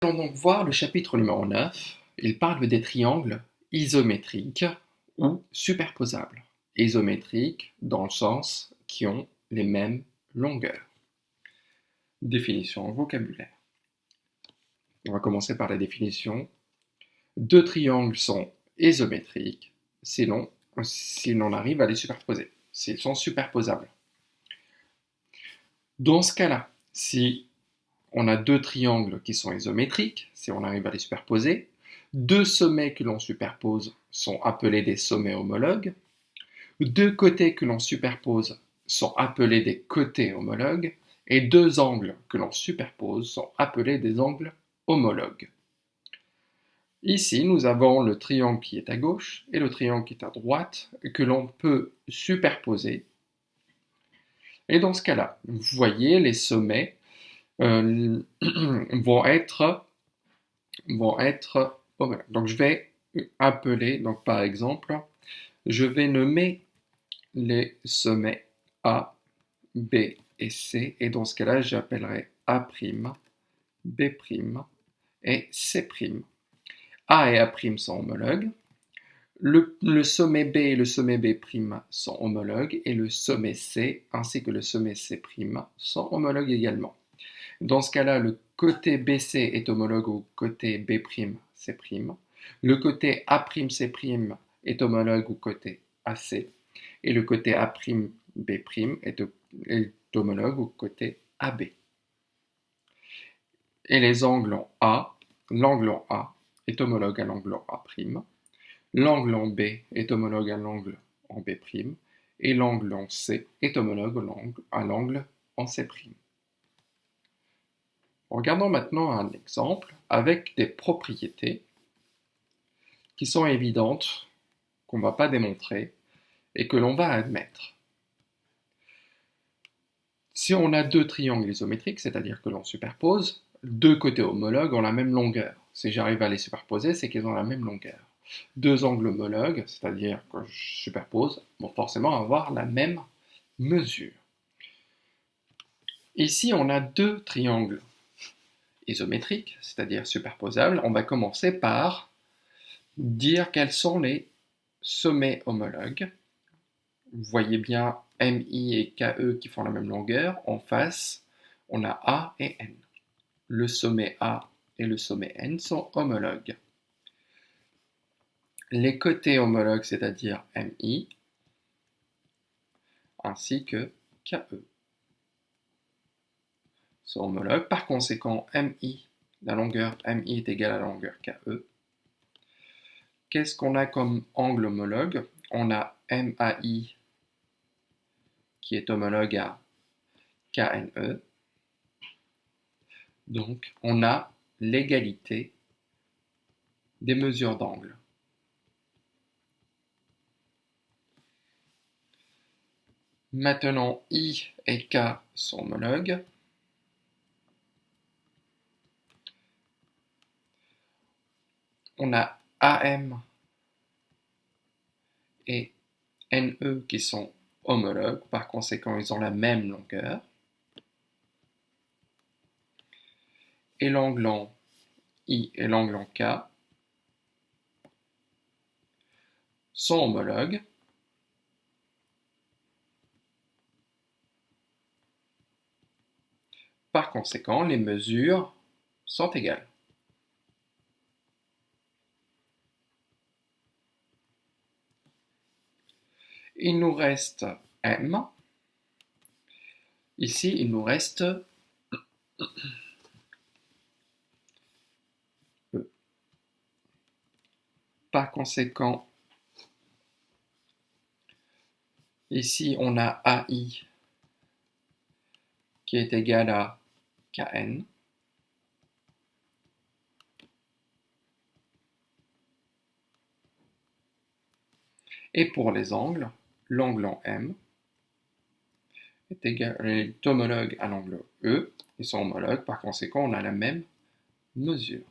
Nous allons donc voir le chapitre numéro 9. Il parle des triangles isométriques ou superposables. Isométriques dans le sens qui ont les mêmes longueurs. Définition en vocabulaire. On va commencer par la définition. Deux triangles sont isométriques si l'on arrive à les superposer, s'ils sont superposables. Dans ce cas-là, si on a deux triangles qui sont isométriques, si on arrive à les superposer, deux sommets que l'on superpose sont appelés des sommets homologues, deux côtés que l'on superpose sont appelés des côtés homologues, et deux angles que l'on superpose sont appelés des angles homologues. Ici, nous avons le triangle qui est à gauche et le triangle qui est à droite que l'on peut superposer. Et dans ce cas-là, vous voyez, les sommets vont être homologues. Donc je vais appeler, donc par exemple, je vais nommer les sommets A, B et C, et dans ce cas-là, j'appellerai A', B' et C'. A et A' sont homologues, le sommet B et le sommet B' sont homologues, et le sommet C ainsi que le sommet C' sont homologues également. Dans ce cas-là, le côté BC est homologue au côté B'C', le côté A'C' est homologue au côté AC, et le côté A'B' est homologue au côté AB. Et les angles en A, l'angle en A est homologue à l'angle en A', l'angle en B est homologue à l'angle en B', et l'angle en C est homologue à l'angle en C'. Regardons maintenant un exemple avec des propriétés qui sont évidentes, qu'on ne va pas démontrer et que l'on va admettre. Si on a deux triangles isométriques, c'est-à-dire que l'on superpose, deux côtés homologues ont la même longueur. Si j'arrive à les superposer, c'est qu'ils ont la même longueur. Deux angles homologues, c'est-à-dire que je superpose, vont forcément avoir la même mesure. Ici, on a deux triangles isométriques, c'est-à-dire superposables. On va commencer par dire quels sont les sommets homologues. Vous voyez bien MI et KE qui font la même longueur. En face, on a A et N. Le sommet A et le sommet N sont homologues. Les côtés homologues, c'est-à-dire MI, ainsi que KE, sont homologues. Par conséquent, MI, la longueur MI est égale à la longueur KE. Qu'est-ce qu'on a comme angle homologue? On a MAI qui est homologue à KNE. Donc, on a l'égalité des mesures d'angle. Maintenant, I et K sont homologues. On a AM et NE qui sont homologues, par conséquent, ils ont la même longueur. Et l'angle en I et l'angle en K sont homologues. Par conséquent, les mesures sont égales. Il nous reste M. Ici, il nous reste E. Par conséquent, ici, on a AI qui est égal à KN. Et pour les angles, l'angle en M est homologue à l'angle E. Ils sont homologues, par conséquent, on a la même mesure.